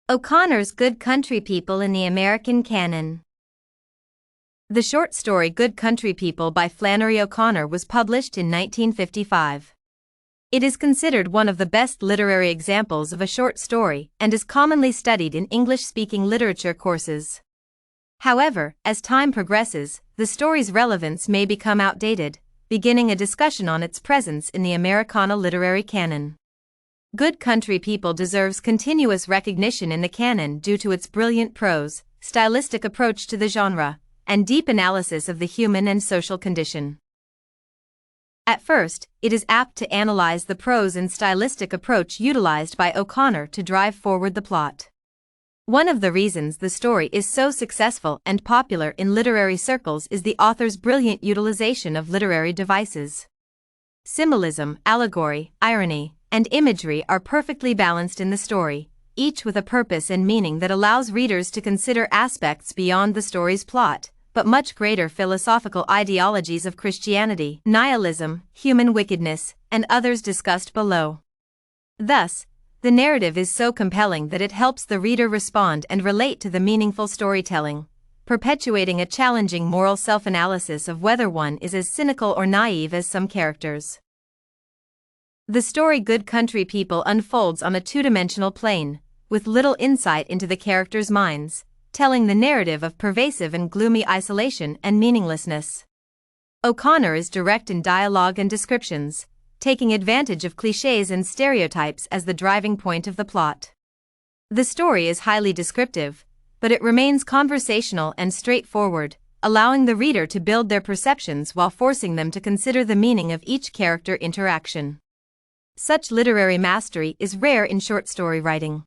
O'Connor's Good Country People in the American Canon. The short story Good Country People by Flannery O'Connor was published in 1955. It is considered one of the best literary examples of a short story and is commonly studied in English-speaking literature courses. However, as time progresses, the story's relevance may become outdated, beginning a discussion on its presence in the Americana literary canon. Good Country People deserves continuous recognition in the canon due to its brilliant prose, stylistic approach to the genre, and deep analysis of the human and social condition. At first, it is apt to analyze the prose and stylistic approach utilized by O'Connor to drive forward the plot. One of the reasons the story is so successful and popular in literary circles is the author's brilliant utilization of literary devices. Symbolism, allegory, irony, and imagery are perfectly balanced in the story, each with a purpose and meaning that allows readers to consider aspects beyond the story's plot, but much greater philosophical ideologies of Christianity, nihilism, human wickedness, and others discussed below. Thus, the narrative is so compelling that it helps the reader respond and relate to the meaningful storytelling, perpetuating a challenging moral self-analysis of whether one is as cynical or naive as some characters. The story Good Country People unfolds on a two-dimensional plane, with little insight into the characters' minds, telling the narrative of pervasive and gloomy isolation and meaninglessness. O'Connor is direct in dialogue and descriptions, taking advantage of clichés and stereotypes as the driving point of the plot. The story is highly descriptive, but it remains conversational and straightforward, allowing the reader to build their perceptions while forcing them to consider the meaning of each character interaction. Such literary mastery is rare in short story writing.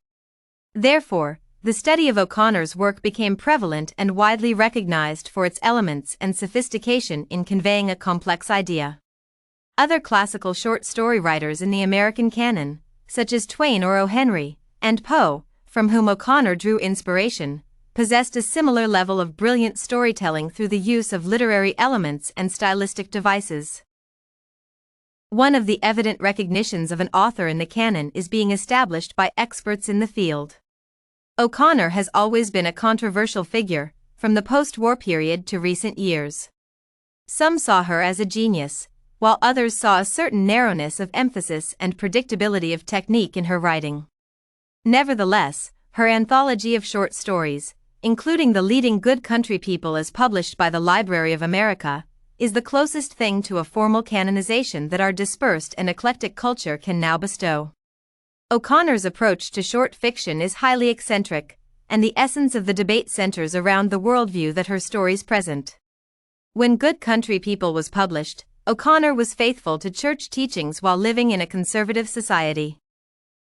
Therefore, the study of O'Connor's work became prevalent and widely recognized for its elements and sophistication in conveying a complex idea. Other classical short story writers in the American canon, such as Twain or O. Henry, and Poe, from whom O'Connor drew inspiration, possessed a similar level of brilliant storytelling through the use of literary elements and stylistic devices. One of the evident recognitions of an author in the canon is being established by experts in the field. O'Connor has always been a controversial figure, from the post-war period to recent years. Some saw her as a genius, while others saw a certain narrowness of emphasis and predictability of technique in her writing. Nevertheless, her anthology of short stories, including The Leading Good Country People as published by the Library of America, is the closest thing to a formal canonization that our dispersed and eclectic culture can now bestow. O'Connor's approach to short fiction is highly eccentric, and the essence of the debate centers around the worldview that her stories present. When Good Country People was published, O'Connor was faithful to church teachings while living in a conservative society.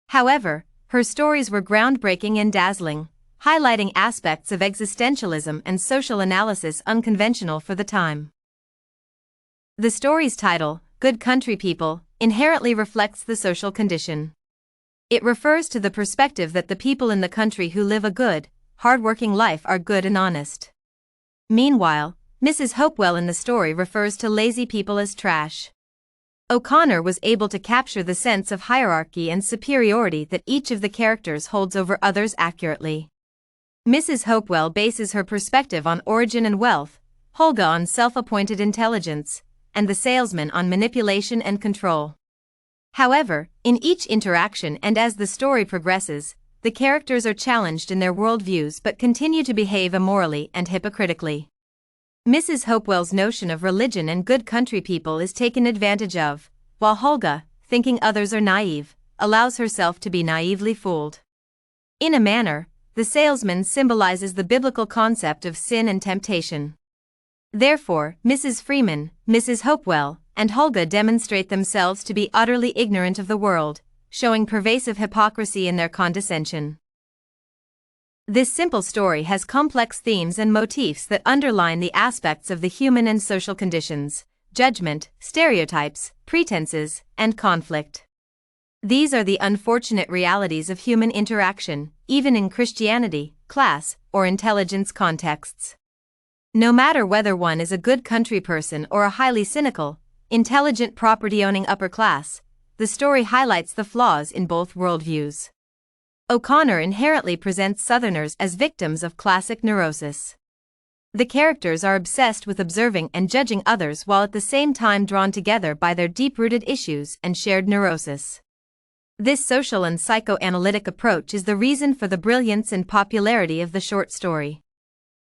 However, her stories were groundbreaking and dazzling, highlighting aspects of existentialism and social analysis unconventional for the time. The story's title, Good Country People, inherently reflects the social condition. It refers to the perspective that the people in the country who live a good, hard-working life are good and honest. Meanwhile, Mrs. Hopewell in the story refers to lazy people as trash. O'Connor was able to capture the sense of hierarchy and superiority that each of the characters holds over others accurately. Mrs. Hopewell bases her perspective on origin and wealth, Hulga on self-appointed intelligence, and the salesman on manipulation and control. However, in each interaction and as the story progresses, the characters are challenged in their worldviews but continue to behave immorally and hypocritically. Mrs. Hopewell's notion of religion and good country people is taken advantage of, while Hulga, thinking others are naive, allows herself to be naively fooled. In a manner, the salesman symbolizes the biblical concept of sin and temptation. Therefore, Mrs. Freeman, Mrs. Hopewell, and Hulga demonstrate themselves to be utterly ignorant of the world, showing pervasive hypocrisy in their condescension. This simple story has complex themes and motifs that underline the aspects of the human and social conditions, judgment, stereotypes, pretenses, and conflict. These are the unfortunate realities of human interaction, even in Christianity, class, or intelligence contexts. No matter whether one is a good country person or a highly cynical, intelligent property-owning upper class, the story highlights the flaws in both worldviews. O'Connor inherently presents Southerners as victims of classic neurosis. The characters are obsessed with observing and judging others while at the same time drawn together by their deep-rooted issues and shared neurosis. This social and psychoanalytic approach is the reason for the brilliance and popularity of the short story.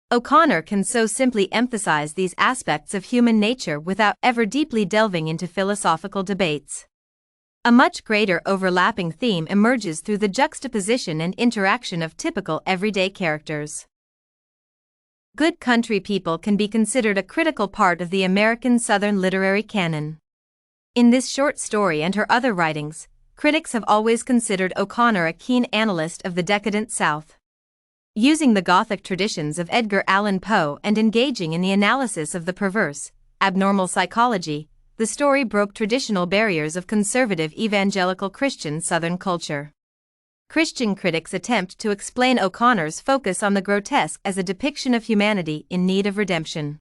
O'Connor can so simply emphasize these aspects of human nature without ever deeply delving into philosophical debates. A much greater overlapping theme emerges through the juxtaposition and interaction of typical everyday characters. Good country people can be considered a critical part of the American Southern literary canon. In this short story and her other writings, critics have always considered O'Connor a keen analyst of the decadent South. Using the Gothic traditions of Edgar Allan Poe and engaging in the analysis of the perverse, abnormal psychology, the story broke traditional barriers of conservative evangelical Christian Southern culture. Christian critics attempt to explain O'Connor's focus on the grotesque as a depiction of humanity in need of redemption.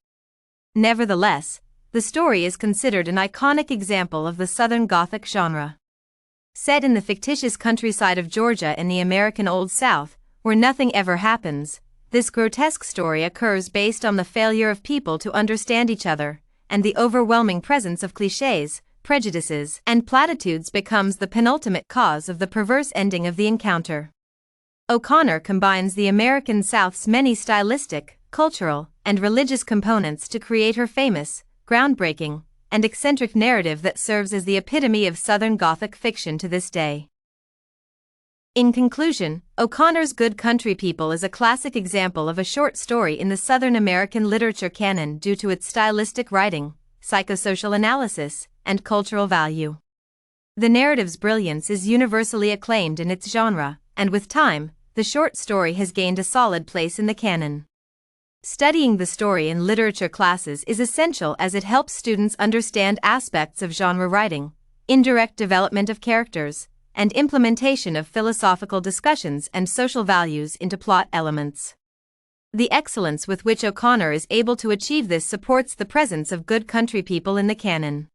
Nevertheless, the story is considered an iconic example of the Southern Gothic genre. Set in the fictitious countryside of Georgia in the American Old South, where nothing ever happens, this grotesque story occurs based on the failure of people to understand each other, and the overwhelming presence of clichés, prejudices, and platitudes becomes the penultimate cause of the perverse ending of the encounter. O'Connor combines the American South's many stylistic, cultural, and religious components to create her famous, groundbreaking, and eccentric narrative that serves as the epitome of Southern Gothic fiction to this day. In conclusion, O'Connor's Good Country People is a classic example of a short story in the Southern American literature canon due to its stylistic writing, psychosocial analysis, and cultural value. The narrative's brilliance is universally acclaimed in its genre, and with time, the short story has gained a solid place in the canon. Studying the story in literature classes is essential as it helps students understand aspects of genre writing, indirect development of characters, and implementation of philosophical discussions and social values into plot elements. The excellence with which O'Connor is able to achieve this supports the presence of Good Country People in the canon.